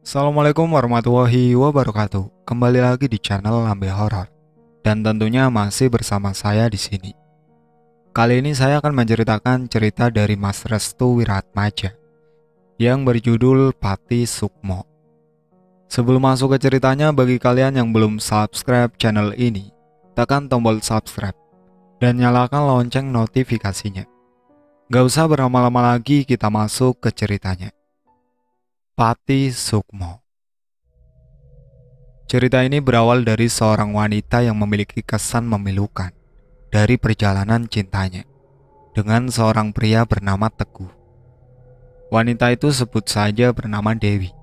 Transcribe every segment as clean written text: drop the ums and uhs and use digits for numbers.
Assalamualaikum warahmatullahi wabarakatuh. Kembali lagi di channel Lambe Horor. Dan tentunya masih bersama saya di sini. Kali ini saya akan menceritakan cerita dari Mas Restu Wiratmaja yang berjudul Pati Sukmo. Sebelum masuk ke ceritanya, bagi kalian yang belum subscribe channel ini, tekan tombol subscribe dan nyalakan lonceng notifikasinya. Gak usah berlama-lama lagi, kita masuk ke ceritanya. Pati Sukmo. Cerita ini berawal dari seorang wanita yang memiliki kesan memilukan dari perjalanan cintanya dengan seorang pria bernama Teguh. Wanita itu sebut saja bernama Dewi.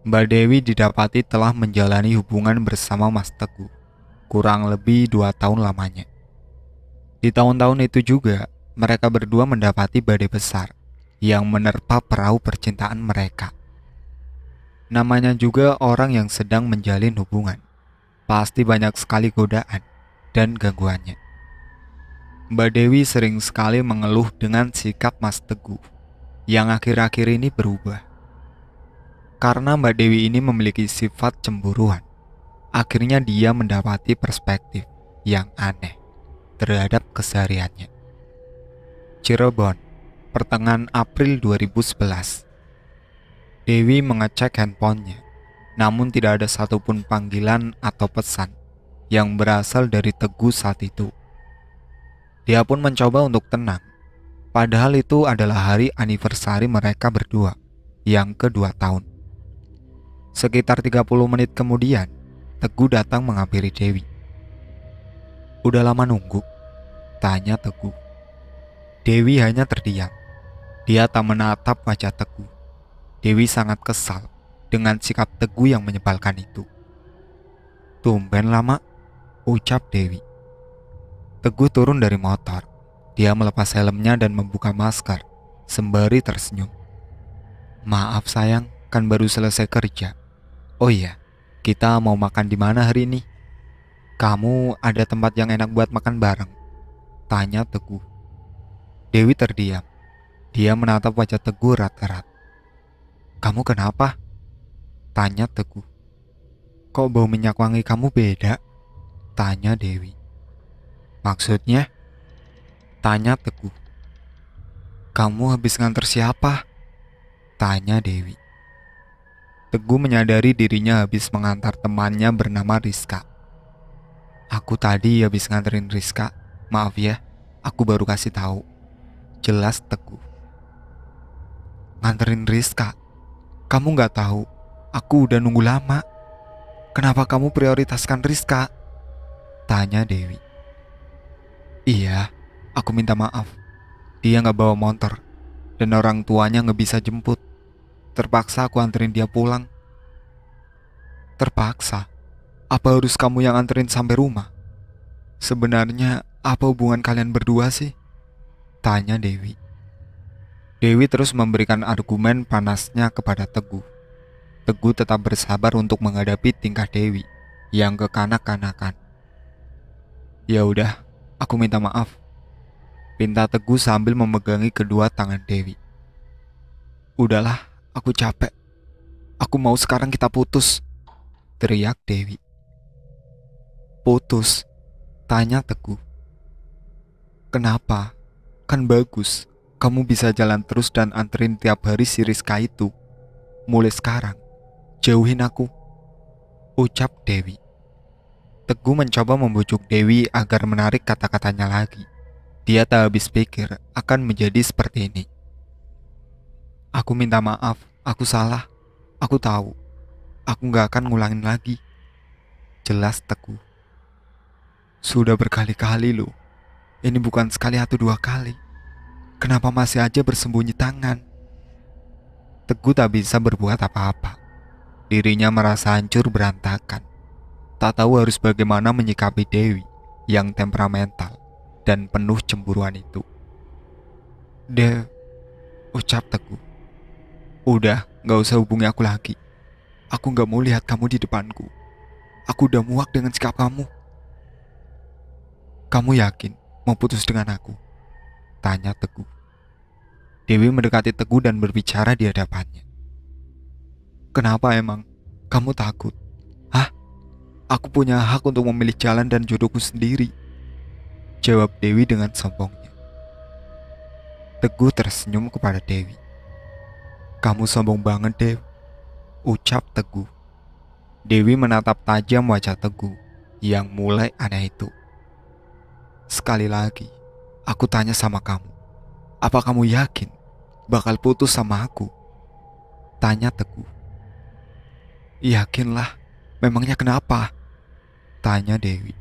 Mbak Dewi didapati telah menjalani hubungan bersama Mas Teguh kurang lebih 2 tahun lamanya. Di tahun-tahun itu juga mereka berdua mendapati badai besar yang menerpa perahu percintaan mereka. Namanya juga orang yang sedang menjalin hubungan. Pasti banyak sekali godaan dan gangguannya. Mbak Dewi sering sekali mengeluh dengan sikap Mas Teguh yang akhir-akhir ini berubah. Karena Mbak Dewi ini memiliki sifat cemburuan, akhirnya dia mendapati perspektif yang aneh terhadap kesehariannya. Cirebon, pertengahan April 2011. Dewi mengecek handphonenya, namun tidak ada satupun panggilan atau pesan yang berasal dari Teguh saat itu. Dia pun mencoba untuk tenang, padahal itu adalah hari anniversary mereka berdua yang kedua tahun. Sekitar 30 menit kemudian, Teguh datang menghampiri Dewi. "Udah lama nunggu?" tanya Teguh. Dewi hanya terdiam. Dia tak menatap wajah Teguh. Dewi sangat kesal dengan sikap Teguh yang menyebalkan itu. "Tumben lama," ucap Dewi. Teguh turun dari motor. Dia melepas helmnya dan membuka masker sembari tersenyum. "Maaf sayang, kan baru selesai kerja. Oh iya, kita mau makan di mana hari ini? Kamu ada tempat yang enak buat makan bareng?" tanya Teguh. Dewi terdiam. Dia menatap wajah Teguh erat-erat. "Kamu kenapa?" tanya Teguh. "Kok bau minyak wangi kamu beda?" tanya Dewi. "Maksudnya?" tanya Teguh. "Kamu habis nganter siapa?" tanya Dewi. Teguh menyadari dirinya habis mengantar temannya bernama Rizka. "Aku tadi habis nganterin Rizka. Maaf ya, aku baru kasih tahu," jelas Teguh. "Nganterin Rizka? Kamu nggak tahu, aku udah nunggu lama. Kenapa kamu prioritaskan Rizka?" tanya Dewi. "Iya, aku minta maaf. Dia nggak bawa motor dan orang tuanya nggak bisa jemput. Terpaksa aku anterin dia pulang." "Terpaksa? Apa harus kamu yang anterin sampai rumah? Sebenarnya apa hubungan kalian berdua sih?" tanya Dewi. Dewi terus memberikan argumen panasnya kepada Teguh. Teguh tetap bersabar untuk menghadapi tingkah Dewi yang kekanak-kanakan. "Ya udah, aku minta maaf," pinta Teguh sambil memegangi kedua tangan Dewi. "Udahlah, aku capek. Aku mau sekarang kita putus," teriak Dewi. "Putus?" tanya Teguh. "Kenapa? Kan bagus. Kamu bisa jalan terus dan anterin tiap hari si Rizka itu. Mulai sekarang, jauhin aku," ucap Dewi. Teguh mencoba membujuk Dewi agar menarik kata-katanya lagi. Dia tak habis pikir akan menjadi seperti ini. "Aku minta maaf, aku salah. Aku tahu, aku gak akan ngulangin lagi," jelas Teguh. "Sudah berkali-kali loh. Ini bukan sekali atau dua kali. Kenapa masih aja bersembunyi tangan?" Teguh tak bisa berbuat apa-apa. Dirinya merasa hancur berantakan. Tak tahu harus bagaimana menyikapi Dewi yang temperamental dan penuh cemburuan itu. Ucap Teguh. "Udah, gak usah hubungi aku lagi. Aku gak mau lihat kamu di depanku. Aku udah muak dengan sikap kamu." "Kamu yakin mau putus dengan aku?" tanya Teguh. Dewi mendekati Teguh dan berbicara di hadapannya. Kenapa emang? Kamu takut? Hah? Aku punya hak untuk memilih jalan dan jodohku sendiri, jawab Dewi dengan sombongnya. Teguh tersenyum kepada Dewi. Kamu sombong banget, Dew, ucap Teguh. Dewi menatap tajam wajah Teguh yang mulai aneh itu. Sekali lagi, aku tanya sama kamu, apa kamu yakin bakal putus sama aku? Tanya Teguh. Yakinlah, memangnya kenapa? Tanya Dewi.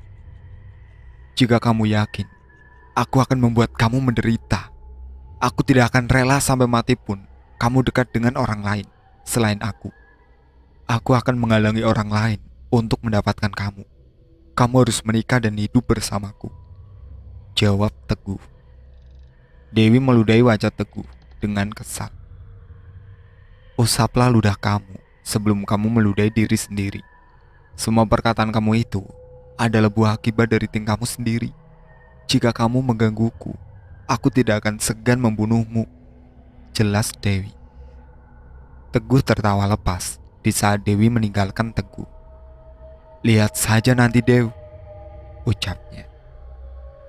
Jika kamu yakin, aku akan membuat kamu menderita. Aku tidak akan rela sampai mati pun kamu dekat dengan orang lain selain aku. Aku akan menghalangi orang lain untuk mendapatkan kamu. Kamu harus menikah dan hidup bersamaku, jawab Teguh. Dewi meludahi wajah Teguh dengan kesal. Usaplah ludah kamu sebelum kamu meludahi diri sendiri. Semua perkataan kamu itu adalah buah akibat dari tingkahmu sendiri. Jika kamu menggangguku, aku tidak akan segan membunuhmu, jelas Dewi. Teguh tertawa lepas di saat Dewi meninggalkan Teguh. Lihat saja nanti, Dew, ucapnya.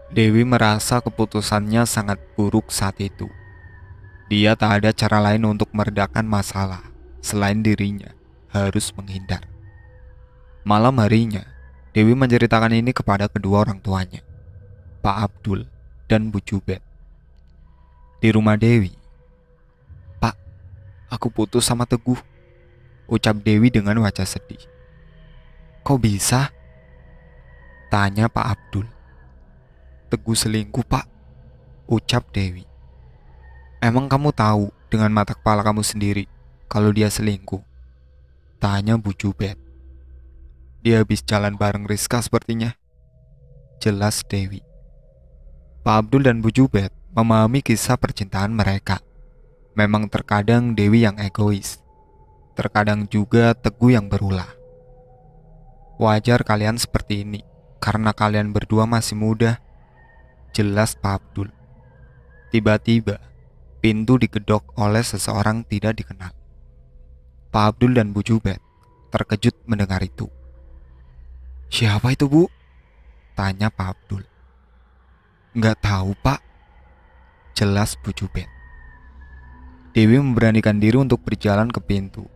Dewi merasa keputusannya sangat buruk saat itu. Dia tak ada cara lain untuk meredakan masalah selain dirinya harus menghindar. Malam harinya, Dewi menceritakan ini kepada kedua orang tuanya, Pak Abdul dan Bu Jubed. Di rumah Dewi, Pak, aku putus sama Teguh, ucap Dewi dengan wajah sedih. Kok bisa? Tanya Pak Abdul. Teguh selingkuh, Pak, ucap Dewi. Emang kamu tahu dengan mata kepala kamu sendiri kalau dia selingkuh? Tanya Bu Jubed. Dia habis jalan bareng Rizka sepertinya, jelas Dewi. Pak Abdul dan Bu Jubed memahami kisah percintaan mereka. Memang terkadang Dewi yang egois, terkadang juga Teguh yang berulah. Wajar kalian seperti ini karena kalian berdua masih muda, jelas Pak Abdul. Tiba-tiba pintu digedok oleh seseorang tidak dikenal. Pak Abdul dan Bu Jubed terkejut mendengar itu. Siapa itu, Bu? Tanya Pak Abdul. Nggak tahu, Pak, jelas Bu Jubed. Dewi memberanikan diri untuk berjalan ke pintu.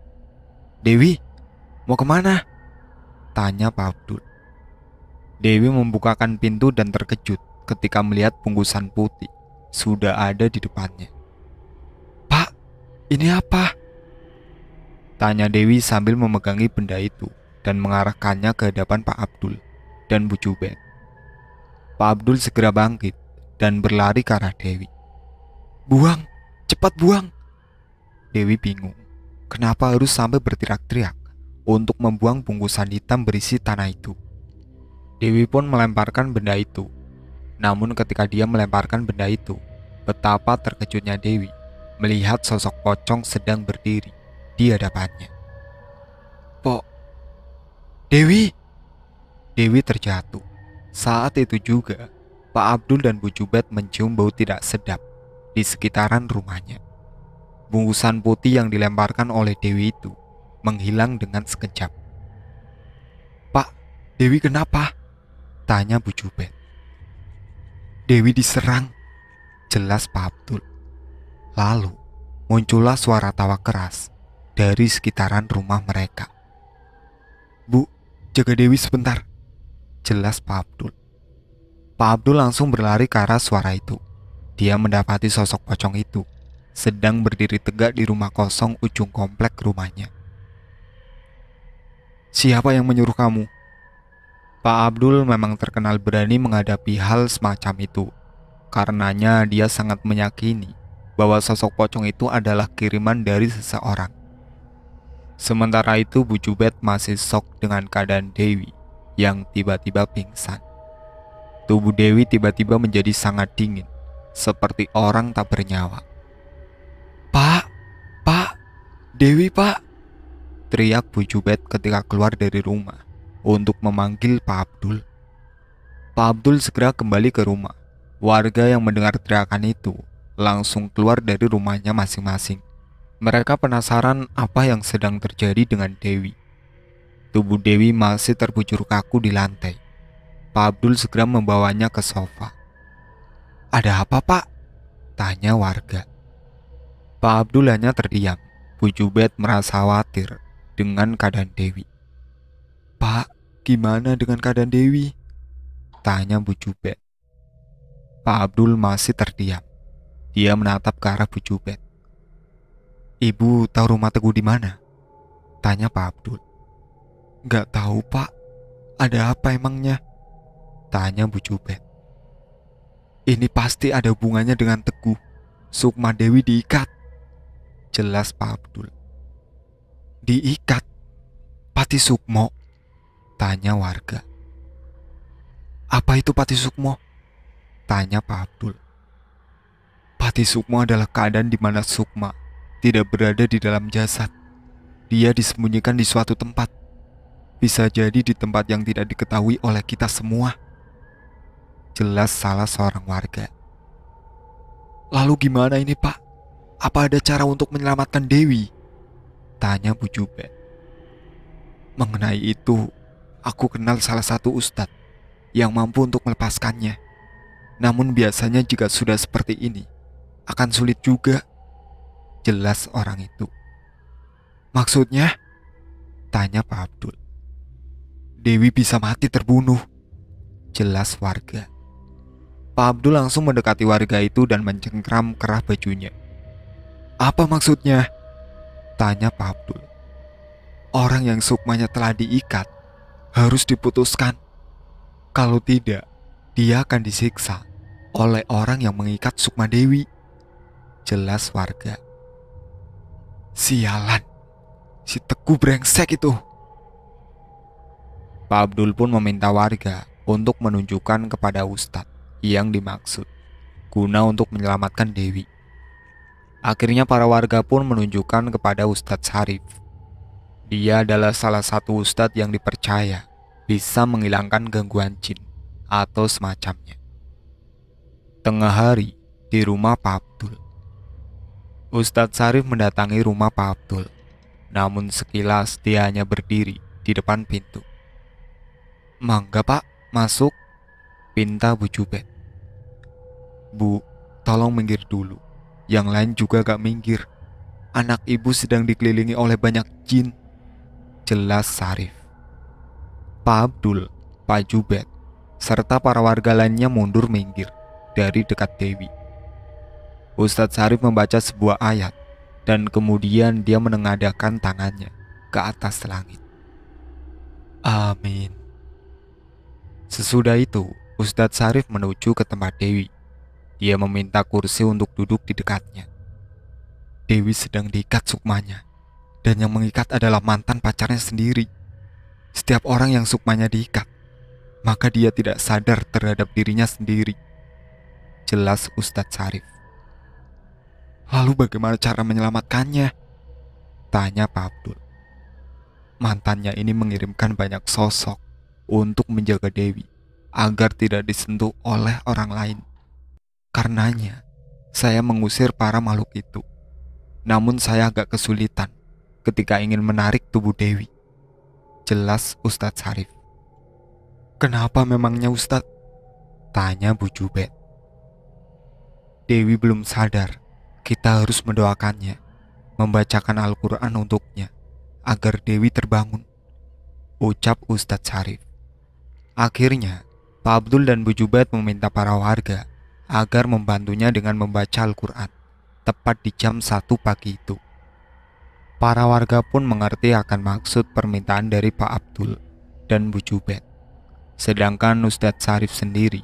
Dewi, mau kemana? Tanya Pak Abdul. Dewi membukakan pintu dan terkejut ketika melihat bungkusan putih sudah ada di depannya. Pak, ini apa? Tanya Dewi sambil memegangi benda itu dan mengarahkannya ke hadapan Pak Abdul dan Bu Jubed. Pak Abdul segera bangkit dan berlari ke arah Dewi. Buang, cepat buang. Dewi bingung, kenapa harus sampai berteriak-teriak untuk membuang bungkusan hitam berisi tanah itu. Dewi pun melemparkan benda itu. Namun ketika dia melemparkan benda itu, betapa terkejutnya Dewi melihat sosok pocong sedang berdiri di hadapannya. Dewi! Dewi terjatuh. Saat itu juga, Pak Abdul dan Bu Jubed mencium bau tidak sedap di sekitaran rumahnya. Bungkusan putih yang dilemparkan oleh Dewi itu menghilang dengan sekejap. Pak, Dewi kenapa? Tanya Bu Jubed. Dewi diserang, jelas Pak Abdul. Lalu muncullah suara tawa keras dari sekitaran rumah mereka. Bu, jaga Dewi sebentar, jelas Pak Abdul. Pak Abdul langsung berlari ke arah suara itu. Dia mendapati sosok pocong itu sedang berdiri tegak di rumah kosong ujung komplek rumahnya. Siapa yang menyuruh kamu? Pak Abdul memang terkenal berani menghadapi hal semacam itu. Karenanya dia sangat meyakini bahwa sosok pocong itu adalah kiriman dari seseorang. Sementara itu Bu Jubed masih shock dengan keadaan Dewi yang tiba-tiba pingsan. Tubuh Dewi tiba-tiba menjadi sangat dingin, seperti orang tak bernyawa. Pak, Dewi, Pak, teriak Bu Jubed ketika keluar dari rumah untuk memanggil Pak Abdul. Pak Abdul segera kembali ke rumah. Warga yang mendengar teriakan itu langsung keluar dari rumahnya masing-masing. Mereka penasaran apa yang sedang terjadi dengan Dewi. Tubuh Dewi masih terbujur kaku di lantai. Pak Abdul segera membawanya ke sofa. "Ada apa, Pak?" tanya warga. Pak Abdul hanya terdiam. Bu Jubed merasa khawatir dengan keadaan Dewi. "Pak, gimana dengan keadaan Dewi?" tanya Bu Jubed. Pak Abdul masih terdiam. Dia menatap ke arah Bu Jubed. "Ibu tahu rumah Teguh di mana?" tanya Pak Abdul. "Nggak tahu, Pak. Ada apa emangnya?" tanya Bu Jubed. "Ini pasti ada hubungannya dengan Teguh. Sukma Dewi diikat," jelas Pak Abdul. "Diikat? Pati Sukmo?" tanya warga. "Apa itu Pati Sukmo?" tanya Pak Abdul. "Pati Sukmo adalah keadaan di mana Sukma tidak berada di dalam jasad. Dia disembunyikan di suatu tempat. Bisa jadi di tempat yang tidak diketahui oleh kita semua," jelas salah seorang warga. "Lalu gimana ini, Pak? Apa ada cara untuk menyelamatkan Dewi?" tanya Bu Jubed. "Mengenai itu, aku kenal salah satu ustadz yang mampu untuk melepaskannya. Namun biasanya jika sudah seperti ini, akan sulit juga," jelas orang itu. "Maksudnya?" tanya Pak Abdul. "Dewi bisa mati terbunuh," jelas warga. Pak Abdul langsung mendekati warga itu dan mencengkram kerah bajunya. "Apa maksudnya?" tanya Pak Abdul. "Orang yang sukmanya telah diikat harus diputuskan. Kalau tidak, dia akan disiksa oleh orang yang mengikat Sukma Dewi," jelas warga. "Sialan, si Teguh brengsek itu." Pak Abdul pun meminta warga untuk menunjukkan kepada ustadz yang dimaksud, guna untuk menyelamatkan Dewi. Akhirnya para warga pun menunjukkan kepada Ustadz Sarif. Dia adalah salah satu ustadz yang dipercaya bisa menghilangkan gangguan jin atau semacamnya. Tengah hari di rumah Pak Abdul. Ustadz Sarif mendatangi rumah Pak Abdul. Namun sekilas dia hanya berdiri di depan pintu. "Mangga Pak, masuk," pinta Bu Jubed. "Bu, tolong minggir dulu. Yang lain juga gak minggir. Anak ibu sedang dikelilingi oleh banyak jin," jelas Sarif. Pak Abdul, Pak Jubed, serta para warga lainnya mundur minggir dari dekat Dewi. Ustadz Sarif membaca sebuah ayat dan kemudian dia menengadahkan tangannya ke atas langit. "Amin." Sesudah itu, Ustadz Sarif menuju ke tempat Dewi. Dia meminta kursi untuk duduk di dekatnya. Dewi sedang diikat sukmanya, dan yang mengikat adalah mantan pacarnya sendiri. Setiap orang yang sukmanya diikat, maka dia tidak sadar terhadap dirinya sendiri, jelas Ustadz Sarif. "Lalu bagaimana cara menyelamatkannya?" tanya Pak Abdul. "Mantannya ini mengirimkan banyak sosok untuk menjaga Dewi agar tidak disentuh oleh orang lain. Karenanya, saya mengusir para makhluk itu. Namun saya agak kesulitan ketika ingin menarik tubuh Dewi," jelas Ustadz Sarif. "Kenapa memangnya Ustadz?" tanya Bu Jubed. "Dewi belum sadar. Kita harus mendoakannya, membacakan Al-Quran untuknya, agar Dewi terbangun," ucap Ustadz Sarif. Akhirnya, Pak Abdul dan Bu Jubed meminta para warga agar membantunya dengan membaca Al-Quran tepat di jam 1 pagi itu. Para warga pun mengerti akan maksud permintaan dari Pak Abdul dan Bu Jubed. Sedangkan Ustadz Sarif sendiri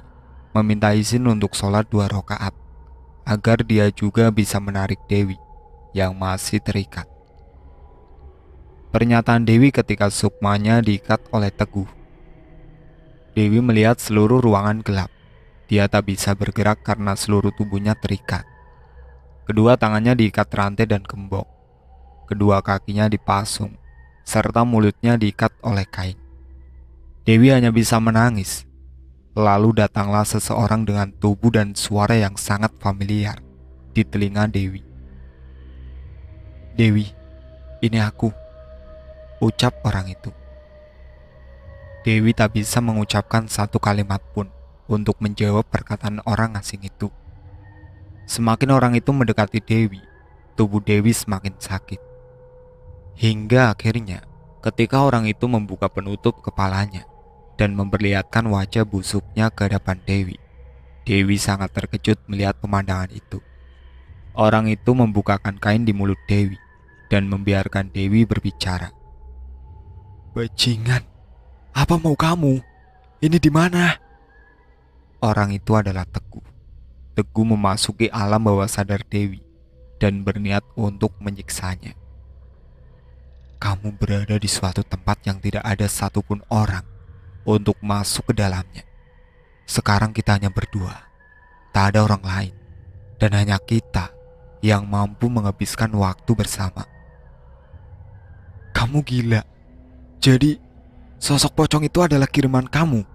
meminta izin untuk sholat 2 rakaat agar dia juga bisa menarik Dewi yang masih terikat. Pernyataan Dewi ketika sukmanya diikat oleh Teguh. Dewi melihat seluruh ruangan gelap. Dia tak bisa bergerak karena seluruh tubuhnya terikat. Kedua tangannya diikat rantai dan gembok. Kedua kakinya dipasung, serta mulutnya diikat oleh kain. Dewi hanya bisa menangis. Lalu datanglah seseorang dengan tubuh dan suara yang sangat familiar di telinga Dewi. "Dewi, ini aku," ucap orang itu. Dewi tak bisa mengucapkan satu kalimat pun untuk menjawab perkataan orang asing itu. Semakin orang itu mendekati Dewi, tubuh Dewi semakin sakit. Hingga akhirnya, ketika orang itu membuka penutup kepalanya dan memperlihatkan wajah busuknya ke hadapan Dewi, Dewi sangat terkejut melihat pemandangan itu. Orang itu membukakan kain di mulut Dewi dan membiarkan Dewi berbicara. "Bajingan, apa mau kamu? Ini di mana?" Orang itu adalah Teguh. Teguh memasuki alam bawah sadar Dewi dan berniat untuk menyiksanya. "Kamu berada di suatu tempat yang tidak ada satupun orang untuk masuk ke dalamnya. Sekarang kita hanya berdua, tak ada orang lain, dan hanya kita yang mampu menghabiskan waktu bersama." "Kamu gila. Jadi, sosok pocong itu adalah kiriman kamu?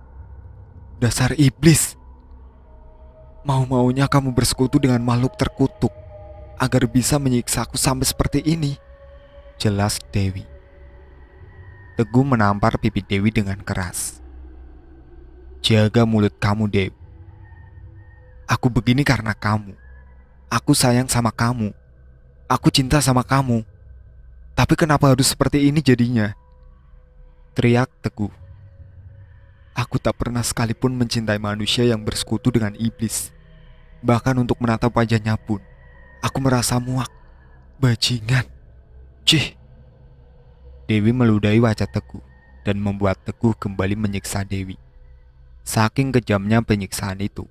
Dasar iblis. Mau-maunya kamu bersekutu dengan makhluk terkutuk agar bisa menyiksaku sampai seperti ini," jelas Dewi. Teguh menampar pipi Dewi dengan keras. "Jaga mulut kamu, Dewi. Aku begini karena kamu. Aku sayang sama kamu. Aku cinta sama kamu. Tapi kenapa harus seperti ini jadinya?" teriak Teguh. "Aku tak pernah sekalipun mencintai manusia yang bersekutu dengan iblis. Bahkan untuk menatap wajahnya pun, aku merasa muak. Bajingan. Cih." Dewi meludahi wajah Teguh dan membuat Teguh kembali menyiksa Dewi. Saking kejamnya penyiksaan itu,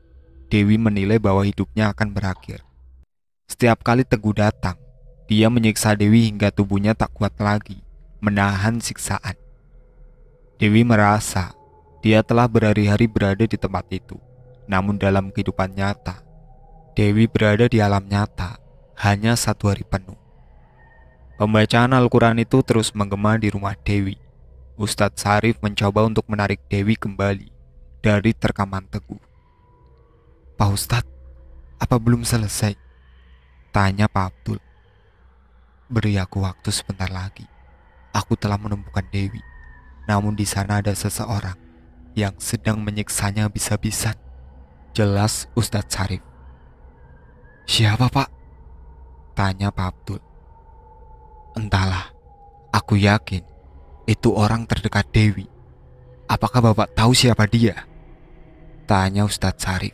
Dewi menilai bahwa hidupnya akan berakhir. Setiap kali Teguh datang, dia menyiksa Dewi hingga tubuhnya tak kuat lagi menahan siksaan. Dewi merasa dia telah berhari-hari berada di tempat itu. Namun dalam kehidupan nyata, Dewi berada di alam nyata hanya 1 hari penuh. Pembacaan Al-Quran itu terus menggema di rumah Dewi. Ustadz Syarif mencoba untuk menarik Dewi kembali dari terkaman Teguh. "Pak Ustadz, apa belum selesai?" tanya Pak Abdul. "Beri aku waktu sebentar lagi. Aku telah menemukan Dewi. Namun di sana ada seseorang yang sedang menyiksanya habis-habisan," jelas Ustadz Syarif. "Siapa, Pak?" tanya Pak Abdul. "Entahlah, aku yakin itu orang terdekat Dewi. Apakah Bapak tahu siapa dia?" tanya Ustadz Syarif.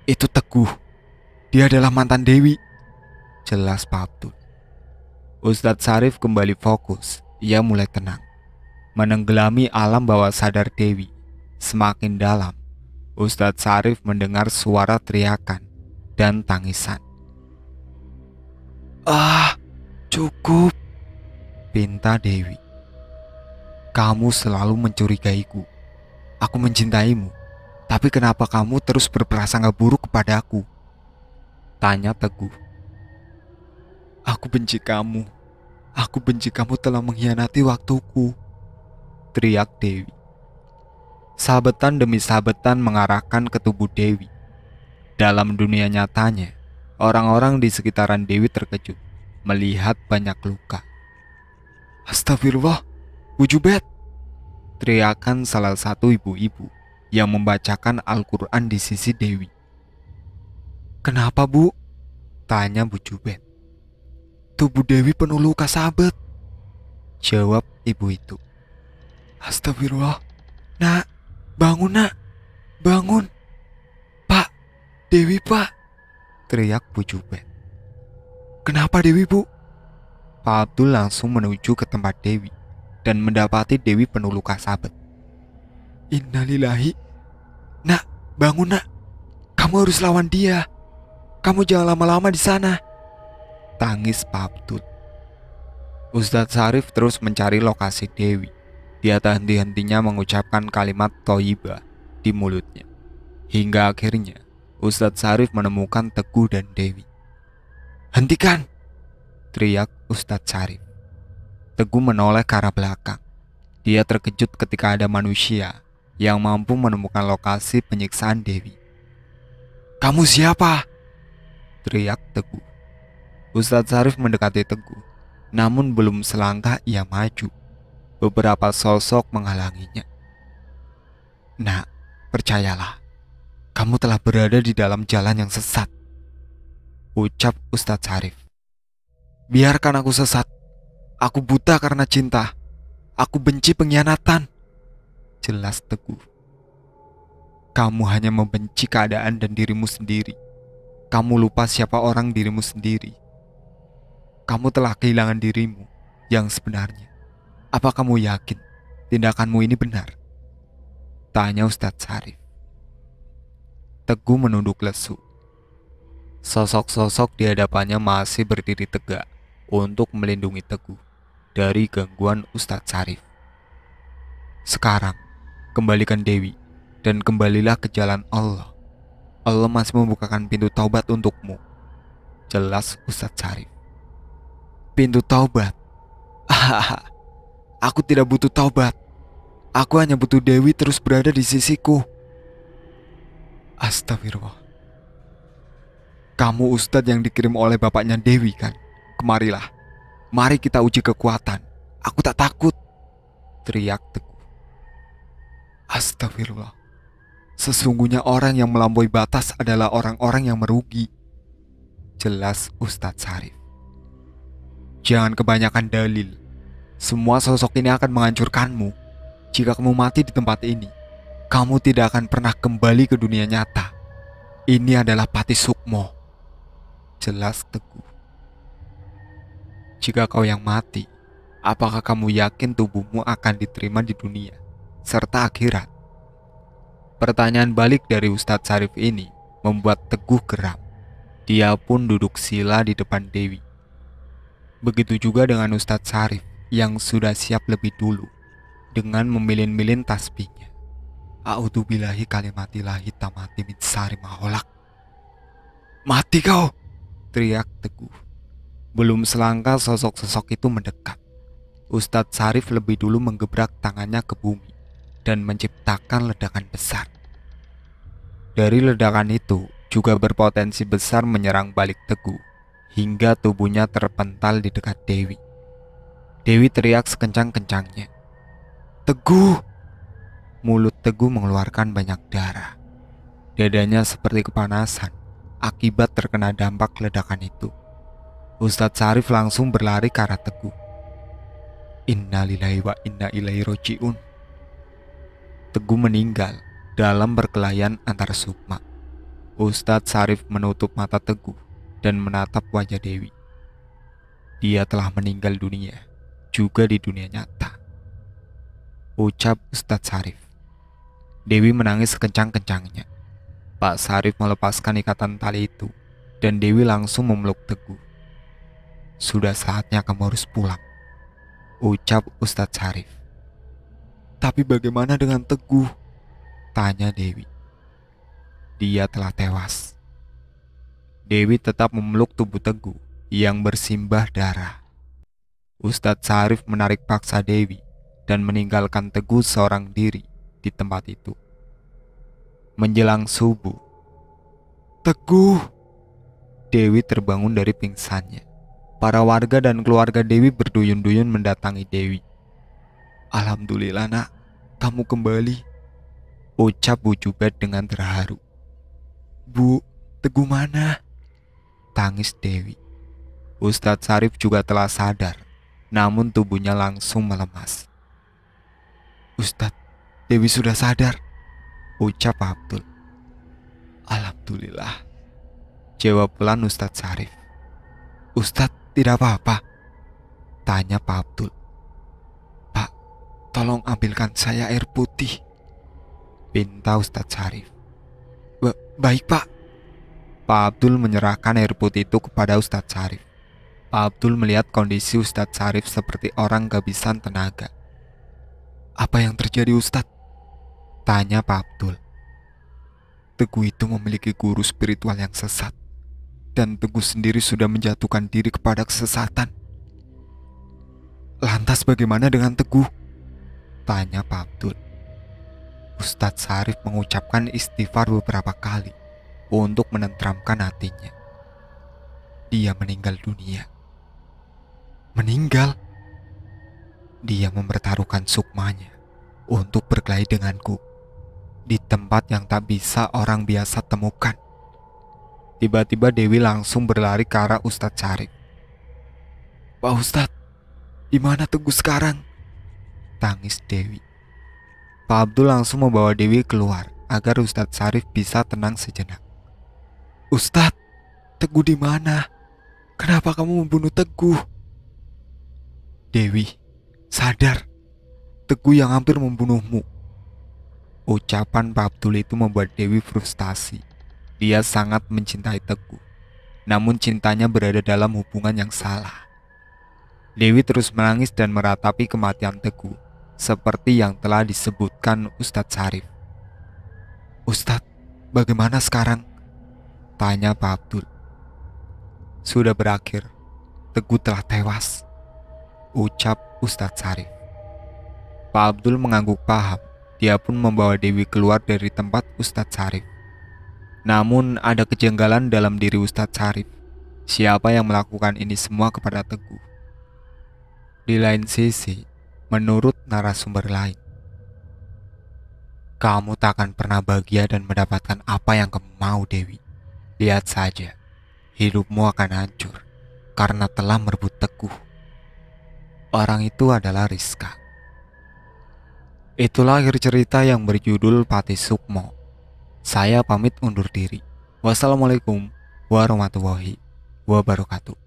"Itu Teguh. Dia adalah mantan Dewi," jelas Pak Abdul. Ustadz Syarif kembali fokus. Ia mulai tenang, menenggelami alam bawah sadar Dewi. Semakin dalam, Ustadz Syarif mendengar suara teriakan dan tangisan. "Ah, cukup," pinta Dewi. "Kamu selalu mencurigaiku. Aku mencintaimu. Tapi kenapa kamu terus berprasangka buruk kepadaku?" tanya Teguh. "Aku benci kamu. Aku benci kamu telah mengkhianati waktuku," teriak Dewi. Sabetan demi sabetan mengarahkan ke tubuh Dewi. Dalam dunia nyatanya, orang-orang di sekitaran Dewi terkejut melihat banyak luka. "Astagfirullah, Bu Jubed!" teriakan salah satu ibu-ibu yang membacakan Al-Quran di sisi Dewi. "Kenapa, Bu?" tanya Bu Jubed. "Tubuh Dewi penuh luka sabet," jawab ibu itu. "Astagfirullah. Nak, bangun nak, bangun. Pak, Dewi pak," teriak Bu Jubed. "Kenapa Dewi, Bu?" Pak Abdul langsung menuju ke tempat Dewi dan mendapati Dewi penuh luka sabet. "Innalillahi. Nak, bangun nak. Kamu harus lawan dia. Kamu jangan lama-lama di sana," tangis Pak Abdul. Ustadz Syarif terus mencari lokasi Dewi. Dia tak henti-hentinya mengucapkan kalimat thayyibah di mulutnya. Hingga akhirnya Ustadz Syarif menemukan Teguh dan Dewi. "Hentikan!" teriak Ustadz Syarif. Teguh menoleh ke arah belakang. Dia terkejut ketika ada manusia yang mampu menemukan lokasi penyiksaan Dewi. "Kamu siapa?" teriak Teguh. Ustadz Sarif mendekati Teguh, namun belum selangkah ia maju. Beberapa sosok menghalanginya. "Nak, percayalah, kamu telah berada di dalam jalan yang sesat," ucap Ustadz Sarif. "Biarkan aku sesat. Aku buta karena cinta. Aku benci pengkhianatan," jelas Teguh. "Kamu hanya membenci keadaan dan dirimu sendiri. Kamu lupa siapa orang dirimu sendiri. Kamu telah kehilangan dirimu yang sebenarnya. Apa kamu yakin tindakanmu ini benar?" tanya Ustadz Sarif. Teguh menunduk lesu. Sosok-sosok di hadapannya masih berdiri tegak untuk melindungi Teguh dari gangguan Ustadz Sarif. "Sekarang, kembalikan Dewi dan kembalilah ke jalan Allah. Allah masih membukakan pintu taubat untukmu," jelas Ustadz Sarif. "Pintu taubat? Aku tidak butuh taubat. Aku hanya butuh Dewi terus berada di sisiku." "Astagfirullah. Kamu ustadz yang dikirim oleh bapaknya Dewi kan? Kemarilah. Mari kita uji kekuatan. Aku tak takut," teriak Teguh. "Astagfirullah. Sesungguhnya orang yang melampaui batas adalah orang-orang yang merugi," jelas Ustadz Sarif. "Jangan kebanyakan dalil. Semua sosok ini akan menghancurkanmu. Jika kamu mati di tempat ini, kamu tidak akan pernah kembali ke dunia nyata. Ini adalah Pati Sukmo," jelas Teguh. "Jika kau yang mati, apakah kamu yakin tubuhmu akan diterima di dunia serta akhirat?" Pertanyaan balik dari Ustadz Sarif ini membuat Teguh geram. Dia pun duduk sila di depan Dewi. Begitu juga dengan Ustadz Sarif yang sudah siap lebih dulu dengan memilin-milin tasbihnya. "A'udzubillahi kalimatillahi tamati min syarri ma khalaq." "Mati kau!" teriak Teguh. Belum selangkah sosok-sosok itu mendekat. Ustadz Sarif lebih dulu menggebrak tangannya ke bumi dan menciptakan ledakan besar. Dari ledakan itu juga berpotensi besar menyerang balik Teguh hingga tubuhnya terpental di dekat Dewi. Dewi teriak sekencang-kencangnya, "Teguh!" Mulut Teguh mengeluarkan banyak darah. Dadanya seperti kepanasan akibat terkena dampak ledakan itu. Ustadz Sarif langsung berlari ke arah Teguh. "Innalillahi wa inna ilaihi roji'un." Teguh meninggal dalam perkelahian antar sukma. Ustadz Sarif menutup mata Teguh dan menatap wajah Dewi. Dia telah meninggal dunia, juga di dunia nyata, ucap Ustadz Sarif. Dewi menangis sekencang-kencangnya. Pak Sarif melepaskan ikatan tali itu dan Dewi langsung memeluk Teguh. "Sudah saatnya kamu harus pulang," ucap Ustadz Sarif. "Tapi bagaimana dengan Teguh?" tanya Dewi. "Dia telah tewas." Dewi tetap memeluk tubuh Teguh yang bersimbah darah. Ustadz Sarif menarik paksa Dewi dan meninggalkan Teguh seorang diri di tempat itu. Menjelang subuh, "Teguh!" Dewi terbangun dari pingsannya. Para warga dan keluarga Dewi berduyun-duyun mendatangi Dewi. "Alhamdulillah nak, kamu kembali," ucap Bu Jubaid dengan terharu. "Bu, Teguh mana?" tangis Dewi. Ustadz Sarif juga telah sadar, namun tubuhnya langsung melemas. "Ustadz, Dewi sudah sadar," ucap Abdul. "Alhamdulillah," jawab pelan Ustadz Sarif. "Ustadz tidak apa-apa?" tanya Pak Abdul. "Pak, tolong ambilkan saya air putih," pinta Ustadz Sarif. Baik Pak." Pak Abdul menyerahkan air putih itu kepada Ustadz Sarif. Pak Abdul melihat kondisi Ustadz Sarif seperti orang kehabisan tenaga. "Apa yang terjadi Ustadz?" tanya Pak Abdul. "Teguh itu memiliki guru spiritual yang sesat, dan Teguh sendiri sudah menjatuhkan diri kepada kesesatan." "Lantas bagaimana dengan Teguh?" tanya Pak Abdul. Ustadz Sarif mengucapkan istighfar beberapa kali untuk menenteramkan hatinya. dia meninggal dunia. Meninggal? Dia mempertaruhkan sukmanya untuk berkelahi denganku di tempat yang tak bisa orang biasa temukan. Tiba-tiba Dewi langsung berlari ke arah Ustadz Syarif. "Pak Ustadz, di mana Teguh sekarang?" tangis Dewi. Pak Abdul langsung membawa Dewi keluar agar Ustadz Syarif bisa tenang sejenak. "Ustadz, Teguh di mana? Kenapa kamu membunuh Teguh?" "Dewi, sadar, Teguh yang hampir membunuhmu." Ucapan Pak Abdul itu membuat Dewi frustasi. Dia sangat mencintai Teguh, namun cintanya berada dalam hubungan yang salah. Dewi terus menangis dan meratapi kematian Teguh, seperti yang telah disebutkan Ustadz Syarif. "Ustadz, bagaimana sekarang?" tanya Pak Abdul. "Sudah berakhir, Teguh telah tewas," ucap Ustadz Syarif. Pak Abdul mengangguk paham. Dia pun membawa Dewi keluar dari tempat Ustadz Syarif. Namun ada kejanggalan dalam diri Ustadz Syarif. Siapa yang melakukan ini semua kepada Teguh? Di lain sisi, menurut narasumber lain, "Kamu tak akan pernah bahagia dan mendapatkan apa yang kamu mau, Dewi. Lihat saja, hidupmu akan hancur karena telah merebut Teguh." Orang itu adalah Rizka. Itulah akhir cerita yang berjudul Patih Sukmo. Saya pamit undur diri. Wassalamualaikum warahmatullahi wabarakatuh.